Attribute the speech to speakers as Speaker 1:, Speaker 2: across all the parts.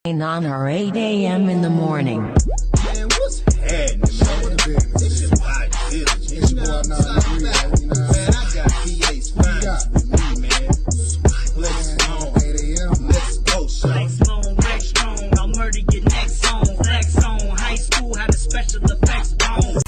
Speaker 1: ANON or 8 a.m. in the morning.
Speaker 2: Man, what's happening, man? This is my business. You know what I'm saying? Man, I got PA's finest with me, man. Let's go. Let's go, son.
Speaker 3: Flex strong, I'll murder your next song. Flex on, high school had a special effects bone.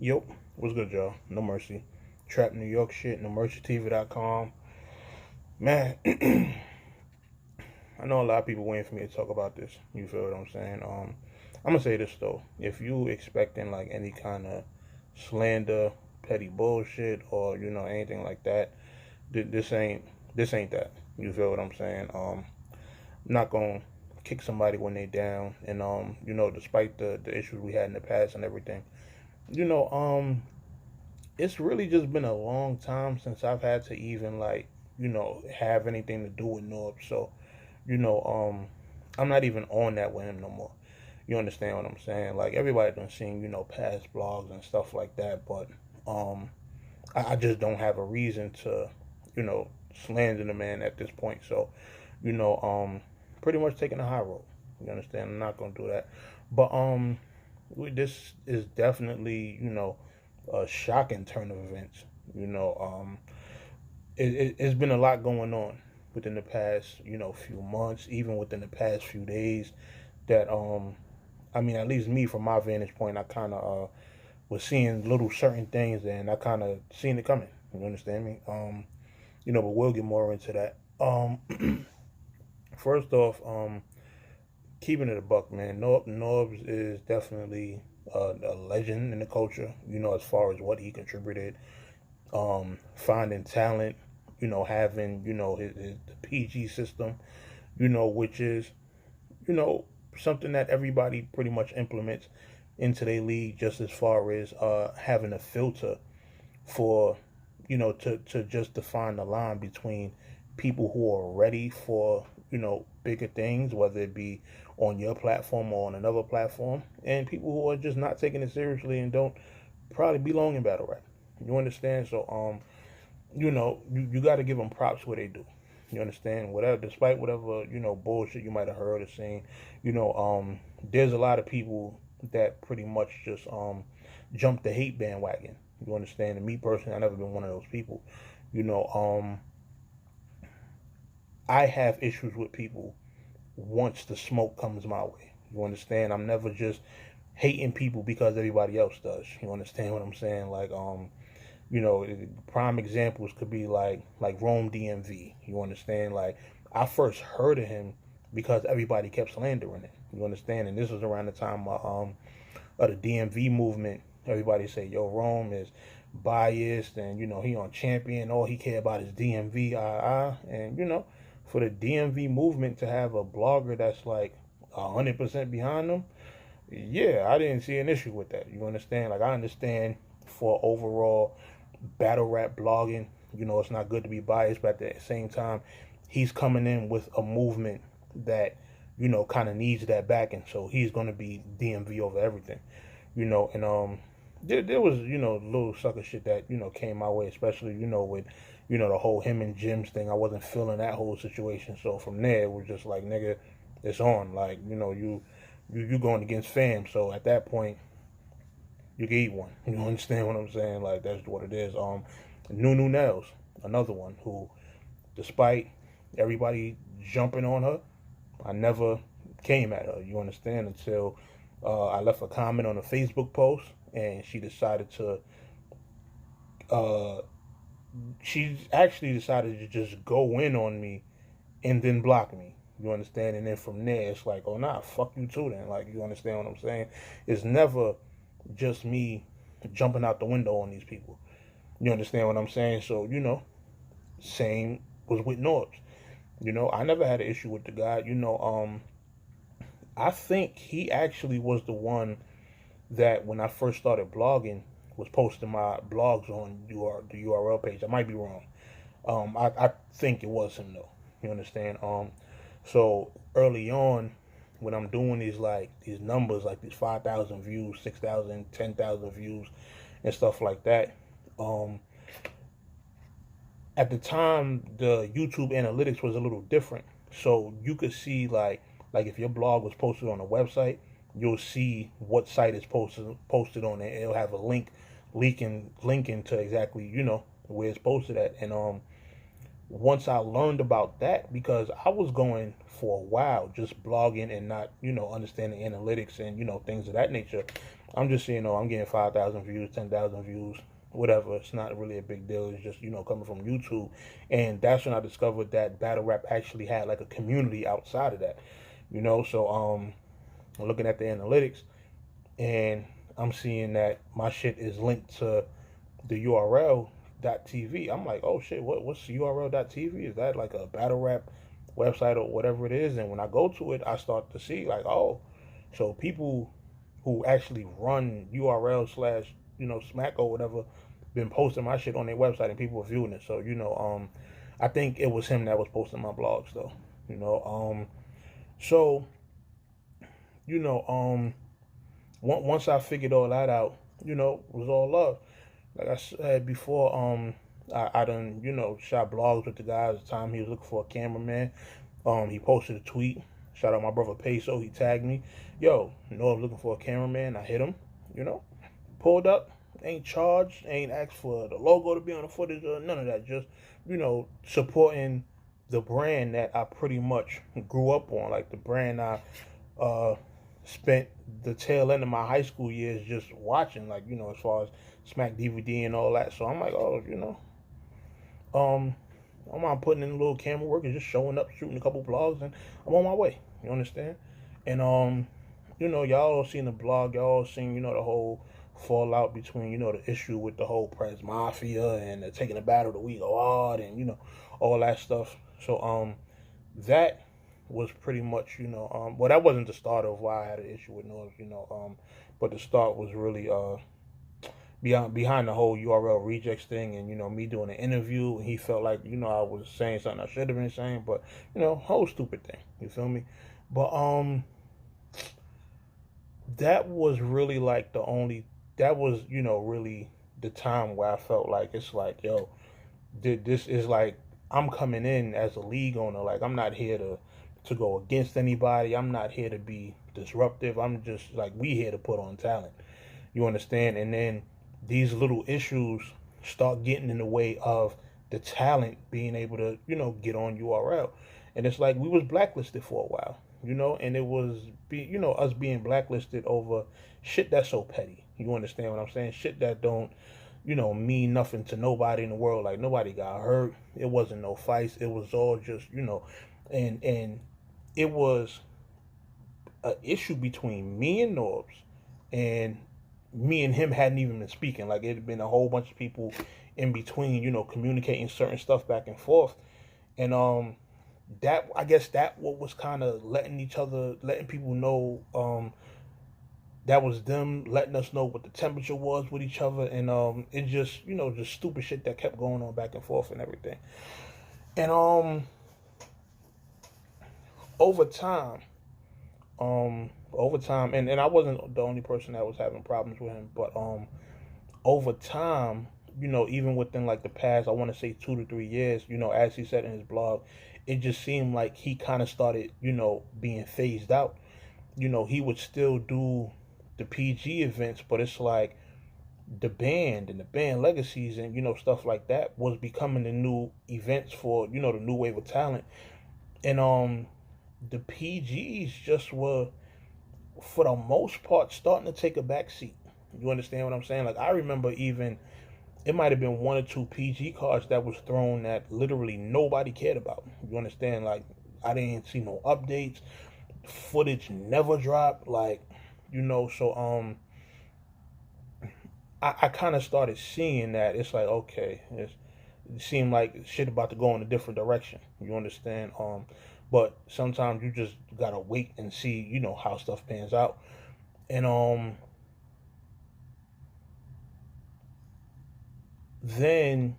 Speaker 4: Yo, what's good, y'all? No Mercy. Trap New York shit, NoMercyTV.com. Man, I know a lot of people waiting for me to talk about this. You feel what I'm saying? I'm gonna say this though. If you expecting like any kind of slander, petty bullshit, or anything like that, this ain't that. You feel what I'm saying? I'm not gonna kick somebody when they down, and despite the issues we had in the past and everything. It's really just been a long time since I've had to even have anything to do with Norbes. So, I'm not even on that with him no more. You understand what I'm saying? Like everybody done seen, past blogs and stuff like that, but I just don't have a reason to, slander the man at this point. So, pretty much taking a high road. You understand? I'm not gonna do that. But this is definitely, a shocking turn of events. It's been a lot going on within the past, few months, even within the past few days that, at least me, from my vantage point, I kind of was seeing little certain things and I kind of seen it coming. You understand me? But we'll get more into that. First off, keeping it a buck, man. Norbes is definitely a legend in the culture, as far as what he contributed, finding talent, having, his the PG system, which is, something that everybody pretty much implements into their league, just as far as having a filter for, to just define the line between people who are ready for, bigger things, whether it be on your platform or on another platform, and people who are just not taking it seriously and don't probably belong in battle rap. You understand? So, you got to give them props where they do. You understand? Whatever, despite whatever, bullshit you might have heard or seen, there's a lot of people that pretty much just jump the hate bandwagon. You understand? And me personally, I've never been one of those people. I have issues with people once the smoke comes my way. You understand? I'm never just hating people because everybody else does. You understand what I'm saying? Like, prime examples could be like Rome DMV. You understand? Like, I first heard of him because everybody kept slandering it. You understand? And this was around the time of the DMV movement. Everybody say, yo, Rome is biased and, he on champion. All he care about is DMV, and, for the DMV movement to have a blogger that's like 100% behind them, yeah, I didn't see an issue with that. You understand? Like, I understand for overall battle rap blogging, it's not good to be biased, but at the same time, he's coming in with a movement that, kind of needs that backing. So he's going to be DMV over everything, and there was, little sucker shit that, came my way, especially, with, the whole him and Jim's thing. I wasn't feeling that whole situation. So from there, it was just like, nigga, it's on. Like, you going against fam. So at that point, you can eat one. You understand what I'm saying? Like, that's what it is. Nunu Nails, another one who, despite everybody jumping on her, I never came at her. You understand? Until I left a comment on a Facebook post, and she decided to, she actually decided to just go in on me and then block me. You understand? And then from there, it's like, oh, nah, fuck you too then. Like, you understand what I'm saying? It's never just me jumping out the window on these people. You understand what I'm saying? So, same was with Norbes. I never had an issue with the guy. I think he actually was the one that, when I first started blogging, was posting my blogs on the URL page. I might be wrong. I think it was him though. You understand? So early on, when I'm doing these numbers, like these 5,000 views, 6,000, 10,000 views, and stuff like that. At the time, the YouTube analytics was a little different. So you could see like if your blog was posted on a website, you'll see what site it's posted on, and it'll have a linking to exactly where it's posted at. And once I learned about that, because I was going for a while just blogging and not understanding analytics and things of that nature. I'm just saying, I'm getting 5,000 views, 10,000 views, whatever. It's not really a big deal. It's just coming from YouTube. And that's when I discovered that battle rap actually had like a community outside of that. So I'm looking at the analytics, and I'm seeing that my shit is linked to the URL.tv. I'm like, oh shit, what's URL.tv? Is that like a battle rap website or whatever it is? And when I go to it, I start to see like, oh, so people who actually run URL / smack or whatever been posting my shit on their website, and people are viewing it. So I think it was him that was posting my blogs though. So once I figured all that out, it was all love. Like I said before, I done, shot blogs with the guy at the time. He was looking for a cameraman. He posted a tweet. Shout out my brother Peso. He tagged me. Yo, I was looking for a cameraman. I hit him, pulled up. Ain't charged. Ain't asked for the logo to be on the footage or none of that. Just, supporting the brand that I pretty much grew up on. Like the brand I spent the tail end of my high school years just watching. Like, as far as Smack DVD and all that. So I'm like, I'm putting in a little camera work and just showing up, shooting a couple vlogs, and I'm on my way. You understand? And y'all all seen the blog, y'all all seen, the whole fallout between, the issue with the whole Prez Mafia and the taking the battle to We Go Hard and, all that stuff. So that was pretty much, well, that wasn't the start of why I had an issue with Norbes, but the start was really behind the whole URL rejects thing, and me doing an interview, and he felt like I was saying something I should have been saying, but whole stupid thing, you feel me? But that was really like really the time where I felt like it's like, yo, this is like I'm coming in as a league owner. Like I'm not here to go against anybody. I'm not here to be disruptive. I'm just like, we here to put on talent. You understand? And then these little issues start getting in the way of the talent being able to, get on URL. And it's like we was blacklisted for a while, and it was us being blacklisted over shit that's so petty. You understand what I'm saying? Shit that don't, mean nothing to nobody in the world. Like nobody got hurt. It wasn't no fights. It was all just, and it was an issue between me and Norbes, and me and him hadn't even been speaking. Like it had been a whole bunch of people in between, communicating certain stuff back and forth. And that, I guess that what was kind of letting people know, that was them letting us know what the temperature was with each other. And it just, just stupid shit that kept going on back and forth and everything. And over time, and I wasn't the only person that was having problems with him, but over time, even within like the past, I want to say 2 to 3 years, as he said in his blog, it just seemed like he kind of started, being phased out. He would still do the PG events, but it's like the band and the band legacies and, stuff like that was becoming the new events for, the new wave of talent. And the PGs just were, for the most part, starting to take a back seat. You understand what I'm saying? Like, I remember even, it might have been 1 or 2 PG cards that was thrown that literally nobody cared about. You understand? Like, I didn't see no updates. Footage never dropped. Like, so, I kind of started seeing that. It's like, okay, it seemed like shit about to go in a different direction. You understand? But sometimes you just gotta wait and see, how stuff pans out. And then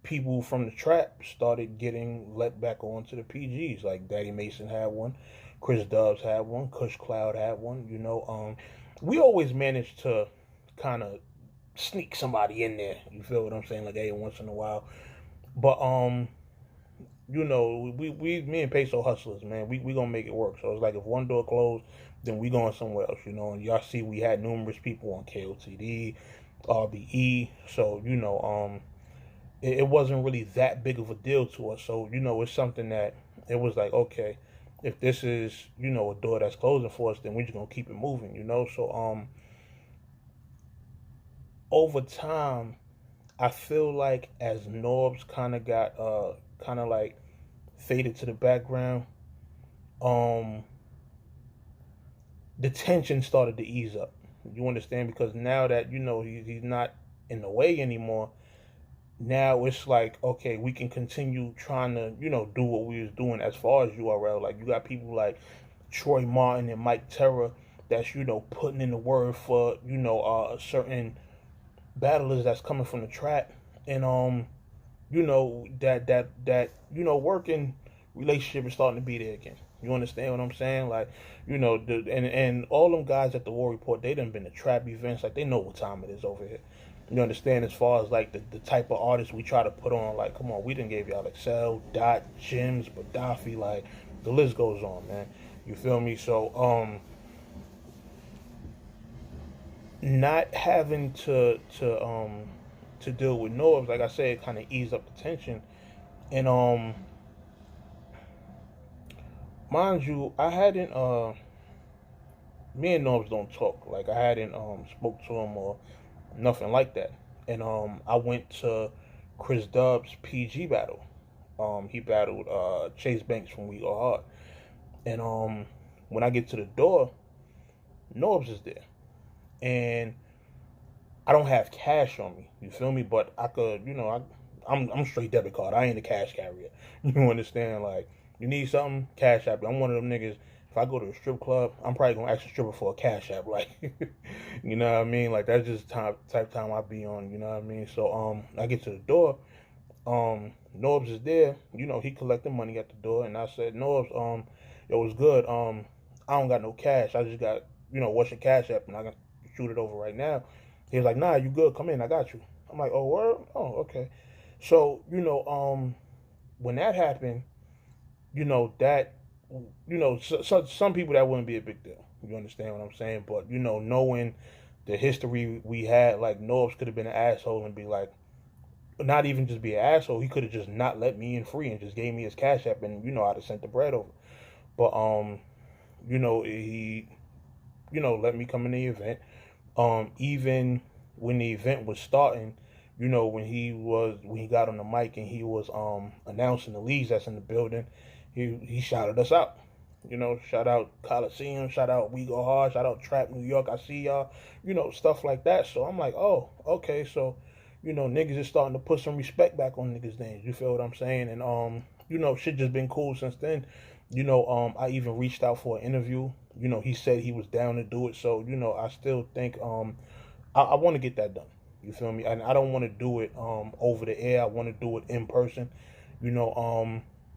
Speaker 4: people from the trap started getting let back onto the PGs. Like Daddy Mason had one, Chris Dubs had one, Kush Cloud had one. We always managed to kind of sneak somebody in there. You feel what I'm saying? Like, hey, once in a while. But me and Peso hustlers, man. We gonna make it work. So it's like if one door closed, then we going somewhere else. And y'all see we had numerous people on KOTD, RBE. So it wasn't really that big of a deal to us. So it's something that it was like, okay, if this is a door that's closing for us, then we're just gonna keep it moving. So over time, I feel like as Norbes kind of got like faded to the background, the tension started to ease up. You understand? Because now that he's not in the way anymore, now it's like, okay, we can continue trying to do what we was doing as far as URL. Like, you got people like Troy Martin and Mike Terra that's putting in the word for certain battlers that's coming from the trap, and that working relationship is starting to be there again. You understand what I'm saying? Like, and all them guys at the War Report, they done been to trap events. Like, they know what time it is over here. You understand? As far as like the type of artists we try to put on, like, come on, we done gave y'all Excel, Dot, Jims, Gaddafi, like the list goes on, man. You feel me? So not having to deal with Norbes, like I said, kind of eased up the tension. And mind you, I hadn't me and Norbes don't talk. Like, I hadn't spoke to him or nothing like that. And I went to Chris Dub's PG battle. He battled Chase Banks from We Go Hard. And when I get to the door, Norbes is there. And I don't have cash on me. You feel me? But I could, I'm straight debit card. I ain't a cash carrier. You understand? Like, you need something, cash app. I'm one of them niggas. If I go to a strip club, I'm probably gonna ask a stripper for a cash app. Like, you know what I mean? Like, that's just type of time I be on. You know what I mean? So I get to the door. Norbes is there. He collected money at the door, and I said, Norbes, it was good. I don't got no cash. I just got, what's your cash app, and I can shoot it over right now. He was like, nah, you good? Come in, I got you. I'm like, oh, word? Oh, okay. So, when that happened, some people that wouldn't be a big deal. You understand what I'm saying? But, knowing the history we had, like, Norbes could have been an asshole and be like, not even just be an asshole, he could have just not let me in free and just gave me his cash app, and, I'd have sent the bread over. But, he, let me come in the event. Even when the event was starting, when he got on the mic and he was announcing the leads that's in the building, he shouted us out. Shout out Coliseum, shout out We Go Hard, shout out Trap New York, I see y'all, stuff like that. So I'm like, oh, okay, so, niggas is starting to put some respect back on niggas' names. You feel what I'm saying? And shit just been cool since then. I even reached out for an interview. He said he was down to do it. So, I still think I want to get that done. You feel me? And I don't want to do it over the air. I want to do it in person.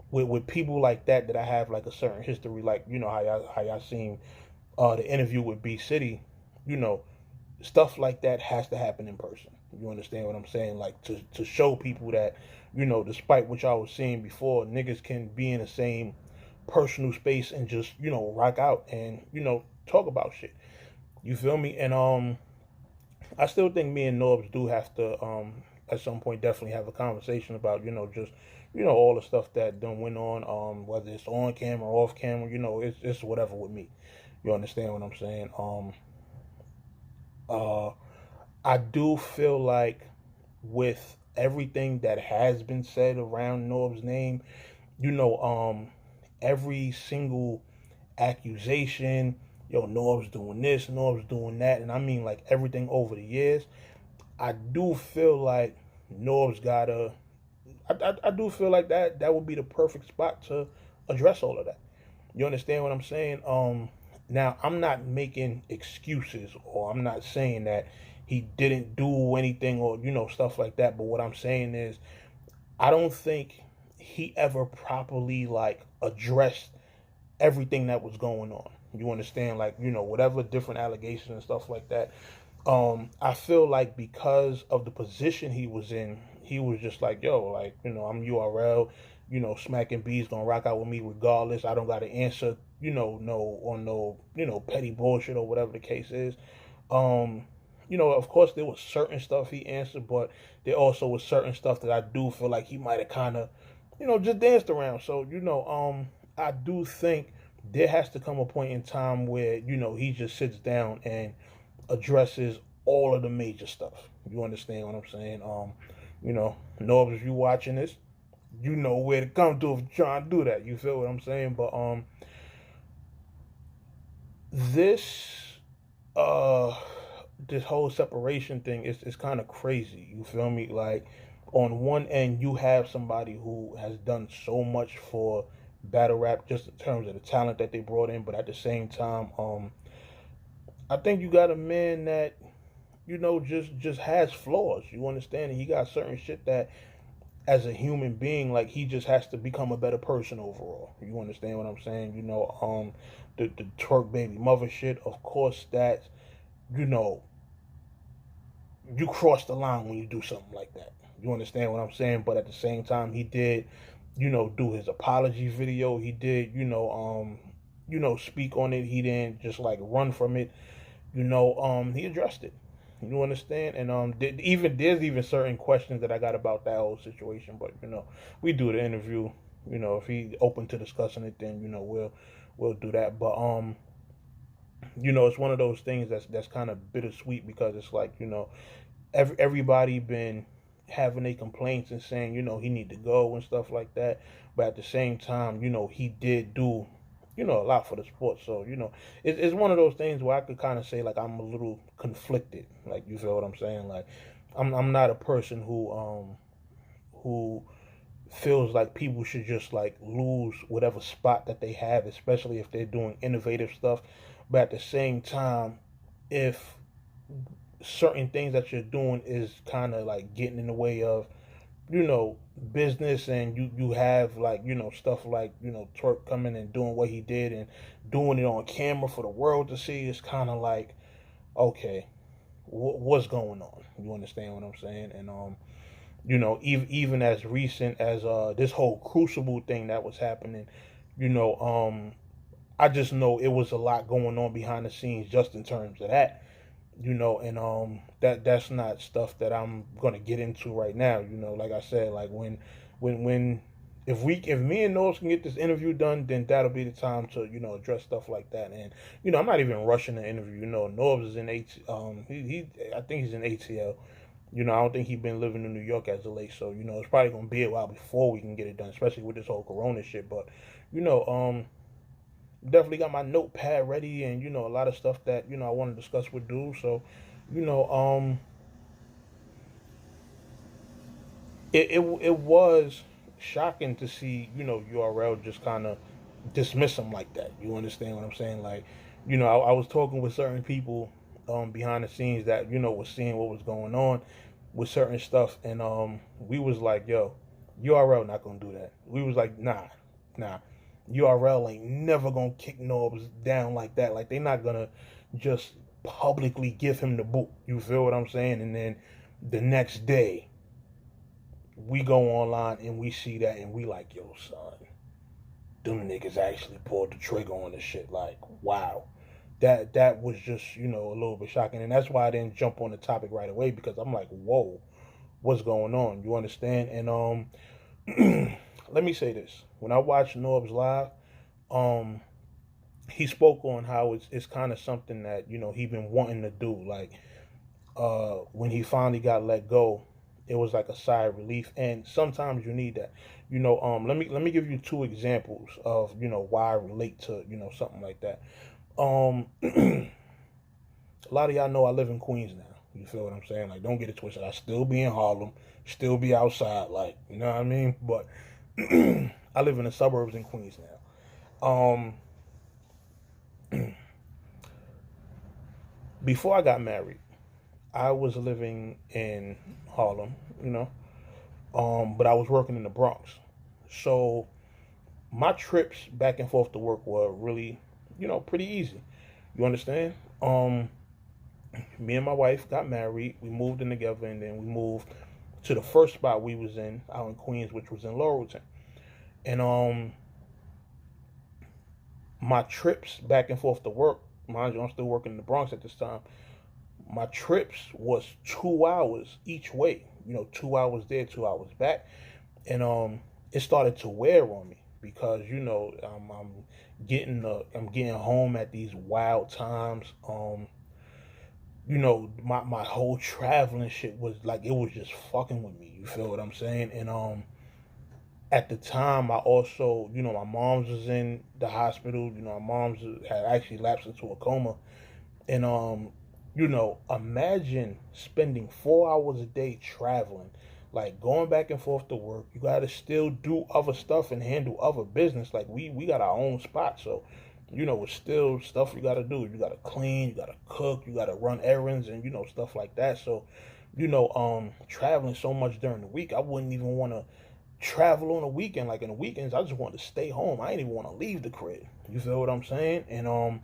Speaker 4: With people like that I have like a certain history, like, how y'all seen the interview with B City, stuff like that has to happen in person. You understand what I'm saying? Like, to show people that, despite what y'all was seeing before, niggas can be in the same personal space and just, rock out and, talk about shit. You feel me? And I still think me and Norbes do have to at some point definitely have a conversation about, just, all the stuff that done went on, whether it's on camera or off camera, it's whatever with me. You understand what I'm saying? I do feel like with everything that has been said around Norbes' name, every single accusation, Norbes doing this, Norbes doing that, and I mean like everything over the years, I do feel like Norbes I do feel like that would be the perfect spot to address all of that. You understand what I'm saying? Now, I'm not making excuses, or I'm not saying that he didn't do anything or, stuff like that. But what I'm saying is, I don't think he ever properly like addressed everything that was going on. You understand? Like, whatever different allegations and stuff like that. I feel like because of the position he was in, he was just like, yo, like, I'm URL, smacking B's gonna rock out with me regardless. I don't gotta answer, no petty bullshit or whatever the case is. Of course there was certain stuff he answered, but there also was certain stuff that I do feel like he might have kind of, just danced around. So, I do think there has to come a point in time where, he just sits down and addresses all of the major stuff. You understand what I'm saying? Norbes, if you watching this, you know where to come to if you're trying to do that. You feel what I'm saying? But this whole separation thing is kind of crazy. You feel me? Like, on one end, you have somebody who has done so much for battle rap, just in terms of the talent that they brought in, but at the same time, I think you got a man that, just has flaws. You understand? And he got certain shit that, as a human being, like, he just has to become a better person overall. You understand what I'm saying? The twerk baby mother shit, of course, that's, you cross the line when you do something like that. You understand what I'm saying? But at the same time, he did, do his apology video. He did, speak on it. He didn't just like run from it. He addressed it. You understand? And there's even certain questions that I got about that whole situation. But we do the interview. If he open to discussing it, then we'll do that. But it's one of those things that's kind of bittersweet, because it's like, everybody been having their complaints and saying, he need to go and stuff like that. But at the same time, he did do, a lot for the sport. So, it's one of those things where I could kind of say, like, I'm a little conflicted. Like, you feel what I'm saying? Like, I'm not a person who feels like people should just like lose whatever spot that they have, especially if they're doing innovative stuff. But at the same time, if certain things that you're doing is kind of like getting in the way of, business, and you have like, stuff like, Twerk coming and doing what he did and doing it on camera for the world to see, it's kind of like, okay, what's going on? You understand what I'm saying? And even as recent as this whole Crucible thing that was happening, I just know it was a lot going on behind the scenes just in terms of that. And that's not stuff that I'm gonna get into right now. Like I said, like when if me and Norbes can get this interview done, then that'll be the time to address stuff like that. And I'm not even rushing the interview. Norbes is in I think he's in ATL. I don't think he's been living in New York as of late, so it's probably gonna be a while before we can get it done, especially with this whole Corona shit. But definitely got my notepad ready, and a lot of stuff that I want to discuss with dude. So it was shocking to see URL just kind of dismiss him like that. You understand what I'm saying? Like, I was talking with certain people behind the scenes that was seeing what was going on with certain stuff, and we was like, yo, URL not gonna do that. We was like, nah, URL ain't never gonna kick Norbes down like that. Like, they not gonna just publicly give him the boot. You feel what I'm saying? And then the next day we go online and we see that, and we like, yo, son, them niggas actually pulled the trigger on this shit. Like, wow. That was just, a little bit shocking. And that's why I didn't jump on the topic right away, because I'm like, whoa, what's going on? You understand? And let me say this. When I watched Norbes live, he spoke on how it's kind of something that, he been wanting to do. Like, when he finally got let go, it was like a sigh of relief. And sometimes you need that. Let me give you two examples of, why I relate to, something like that. A lot of y'all know I live in Queens now. You feel what I'm saying? Like, don't get it twisted. I still be in Harlem, still be outside, like, you know what I mean? But I live in the suburbs in Queens now. Before I got married, I was living in Harlem, but I was working in the Bronx. So my trips back and forth to work were really, pretty easy. You understand? Me and my wife got married. We moved in together, and then we moved to the first spot we was in out in Queens, which was in Laurelton. And my trips back and forth to work, mind you, I'm still working in the Bronx at this time. My trips was 2 hours each way. 2 hours there, 2 hours back, and it started to wear on me because I'm getting home at these wild times. My whole traveling shit was like, it was just fucking with me. You feel what I'm saying? And at the time, I also, my mom's was in the hospital. My mom's had actually lapsed into a coma. And, imagine spending 4 hours a day traveling, like going back and forth to work. You got to still do other stuff and handle other business. Like we got our own spot. So, it's still stuff you got to do. You got to clean, you got to cook, you got to run errands and, stuff like that. So, traveling so much during the week, I wouldn't even want to travel on a weekend. Like in the weekends, I just want to stay home. I ain't even want to leave the crib. You feel what I'm saying? And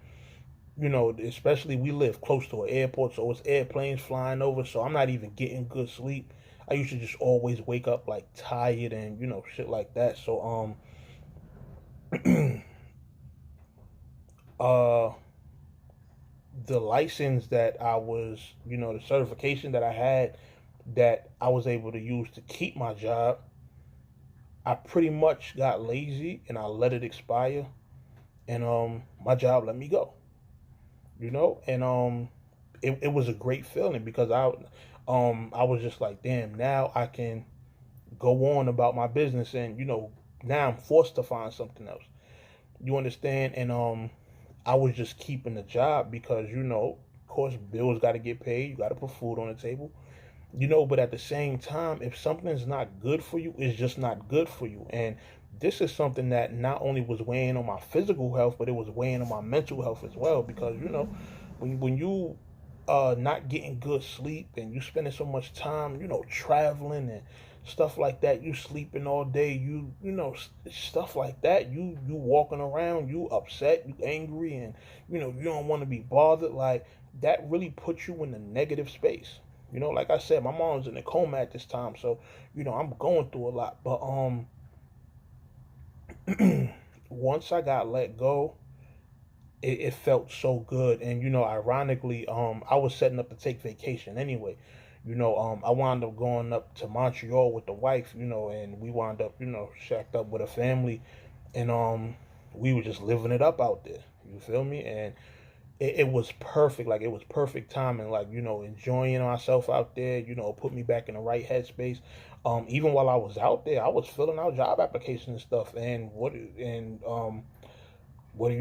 Speaker 4: especially we live close to an airport, so it's airplanes flying over, so I'm not even getting good sleep. I used to just always wake up like tired and shit like that. So the license that I was, the certification that I had that I was able to use to keep my job, I pretty much got lazy and I let it expire, and my job let me go. And it was a great feeling because I was just like, damn, now I can go on about my business, and now I'm forced to find something else. You understand? And I was just keeping the job because of course bills got to get paid. You got to put food on the table. But at the same time, if something's not good for you, it's just not good for you. And this is something that not only was weighing on my physical health, but it was weighing on my mental health as well. Because, when you not getting good sleep and you spending so much time, traveling and stuff like that, you sleeping all day, stuff like that, you walking around, you upset, you angry, and, you don't want to be bothered. Like, that really puts you in a negative space. Like I said, my mom's in a coma at this time, so, I'm going through a lot. But, once I got let go, it felt so good. And, ironically, I was setting up to take vacation anyway. I wound up going up to Montreal with the wife, and we wound up, shacked up with a family, and, we were just living it up out there. You feel me? And it was perfect. Like, it was perfect timing, like, enjoying ourselves out there, put me back in the right headspace. Even while I was out there, I was filling out job applications and stuff. And what do you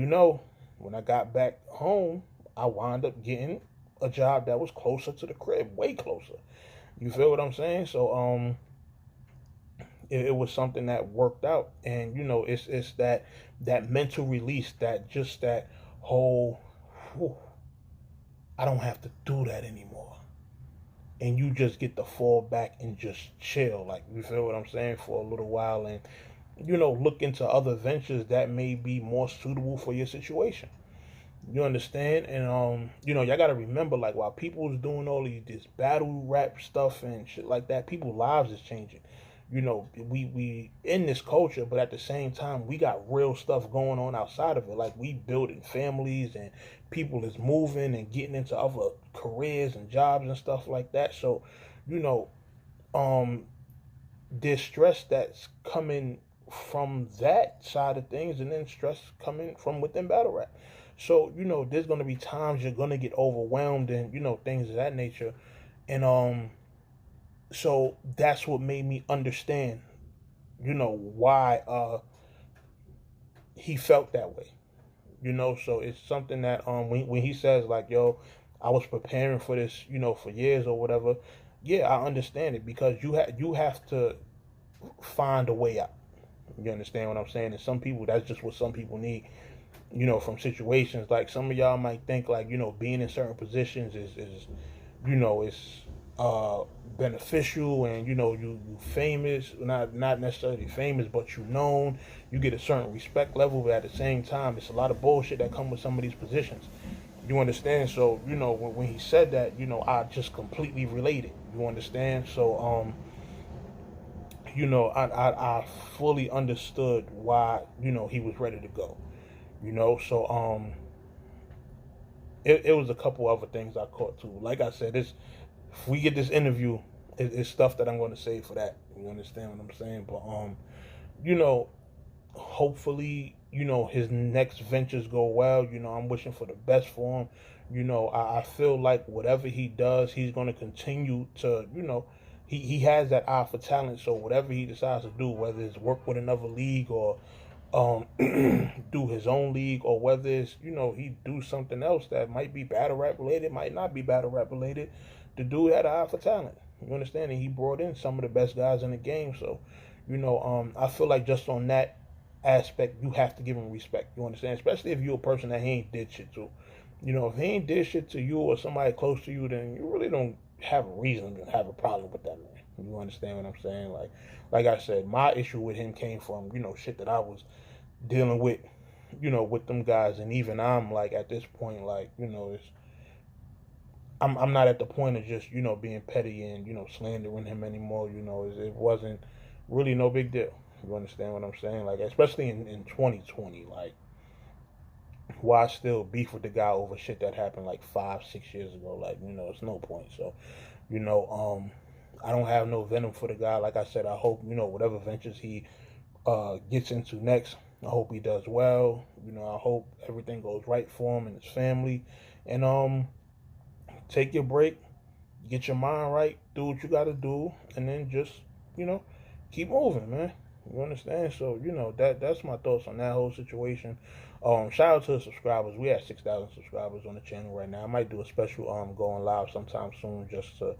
Speaker 4: know? When I got back home, I wound up getting a job that was closer to the crib, way closer. You feel what I'm saying? So it was something that worked out. And it's that mental release, that whole, whew, I don't have to do that anymore. And you just get to fall back and just chill, like, you feel what I'm saying, for a little while, and look into other ventures that may be more suitable for your situation. You understand? And y'all gotta remember, like, while people's doing all this battle rap stuff and shit like that, people's lives is changing. We in this culture, but at the same time, we got real stuff going on outside of it. Like, we building families, and people is moving and getting into other careers and jobs and stuff like that. So, there's stress that's coming from that side of things, and then stress coming from within battle rap. So, there's going to be times you're going to get overwhelmed and, things of that nature. And, so that's what made me understand, why, he felt that way, so it's something that, when he says, like, yo, I was preparing for this, for years or whatever. Yeah, I understand it, because you have to find a way out. You understand what I'm saying? And some people, that's just what some people need, from situations. Like, some of y'all might think, like, being in certain positions is you know, it's beneficial, and you know, you famous, not necessarily famous, but you known, you get a certain respect level, but at the same time, it's a lot of bullshit that come with some of these positions. You understand? So, you know, when he said that, you know, I just completely related. You understand? So, you know, I fully understood why, you know, he was ready to go. You know, so it was a couple other things I caught too. Like I said, if we get this interview, it's stuff that I'm going to save for that. You understand what I'm saying? But you know, hopefully, you know, his next ventures go well. You know, I'm wishing for the best for him. You know, I feel like whatever he does, he's going to continue to, you know, he has that eye for talent. So whatever he decides to do, whether it's work with another league or do his own league, or whether it's, you know, he do something else that might be battle rap related, might not be battle rap related, the dude had an eye for talent. You understand? And he brought in some of the best guys in the game. So, you know, I feel like just on that aspect, you have to give him respect. You understand? Especially if you're a person that he ain't did shit to. You know, if he ain't did shit to you or somebody close to you, then you really don't have a reason to have a problem with that man. You understand what I'm saying? Like I said, my issue with him came from, you know, shit that I was dealing with, you know, with them guys, and even I'm like at this point, like, you know, I'm not at the point of just, you know, being petty and, you know, slandering him anymore. You know, it wasn't really no big deal. You understand what I'm saying? Like, especially in 2020, like, why still beef with the guy over shit that happened like 5-6 years ago? Like, you know, it's no point. So, you know, I don't have no venom for the guy. Like I said, I hope, you know, whatever ventures he gets into next, I hope he does well. You know, I hope everything goes right for him and his family. And take your break, get your mind right, do what you got to do, and then just, you know, keep moving, man. You understand? So, you know, that's my thoughts on that whole situation. Shout out to the subscribers. We have 6,000 subscribers on the channel right now. I might do a special going live sometime soon, just to,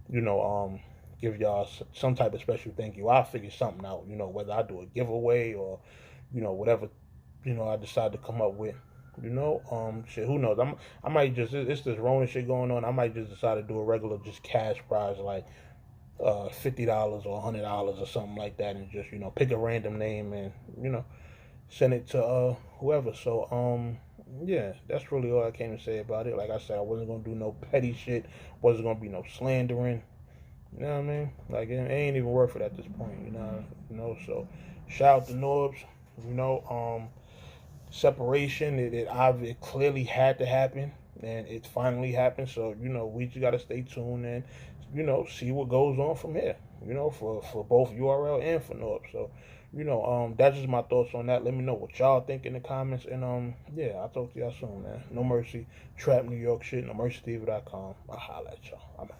Speaker 4: you know, give y'all some type of special thank you. I'll figure something out, you know, whether I do a giveaway or, you know, whatever, you know, I decide to come up with. You know, shit, who knows? I might just, it's this Rona shit going on. I might just decide to do a regular just cash prize, like $50 or $100 or something like that, and just, you know, pick a random name and, you know, send it to whoever. So yeah, that's really all I came to say about it. Like I said, I wasn't gonna do no petty shit, wasn't gonna be no slandering. You know what I mean? Like, it ain't even worth it at this point. You know. So shout out to Norbes. You know, separation, it clearly had to happen, and it finally happened. So, you know, we just got to stay tuned and, you know, see what goes on from here, you know, for both URL and for Norbes. So, you know, that's just my thoughts on that. Let me know what y'all think in the comments, and yeah, I'll talk to y'all soon, man. No Mercy, Trap New York shit, NoMercyTV.com. I'll holla at y'all. I'm out.